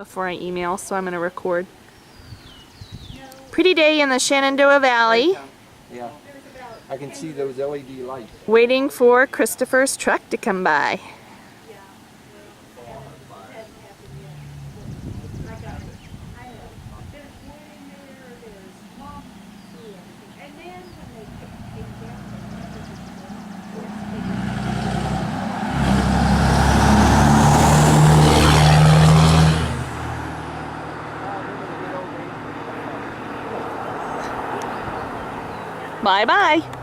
before I email, so I'm going to record. Pretty day in the Shenandoah Valley. Yeah, I can see those LED lights. Waiting for Christopher's truck to come by. Bye-bye.